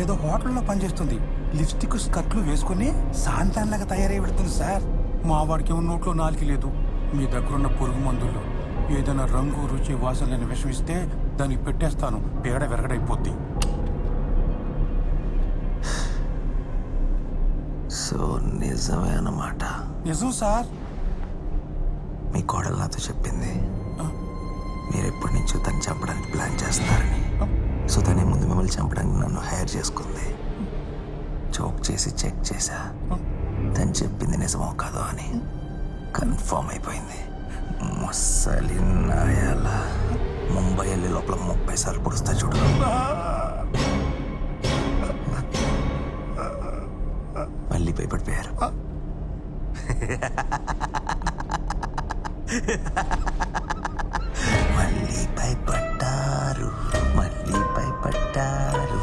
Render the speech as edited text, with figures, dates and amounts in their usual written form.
ఏదో హోటల్లో పనిచేస్తుంది. లిప్స్టిక్ స్కర్ట్లు వేసుకుని సాంతాన్లాగా తయారై పెడుతుంది సార్. మా వాడికి నోట్లో నాలుగు లేదు. మీ దగ్గరున్న పురుగు మందుల్లో ఏదైనా రంగు రుచి వాసన లేని విషం ఇస్తే దానికి పెట్టేస్తాను, పేడ వెరగడైపోద్ది. సో నిజమే అన్నమాట. నిజం సార్. మీ కోడలు నాతో చెప్పింది మీరు ఎప్పటి నుంచో తను చంపడానికి ప్లాన్ చేస్తున్నారని. సో తనే ముందు మిమ్మల్ని చంపడానికి నన్ను హైర్ చేసుకుంది. జోక్ చేసి చెక్ చేశా, తను చెప్పింది నిజమో కాదో అని కన్ఫర్మ్ అయిపోయింది. ముసలి నాయాల ముంబై వెళ్ళే లోపల 30 సార్లు పొడుస్తా చూడు. మళ్ళీ భయపడిపోయారు.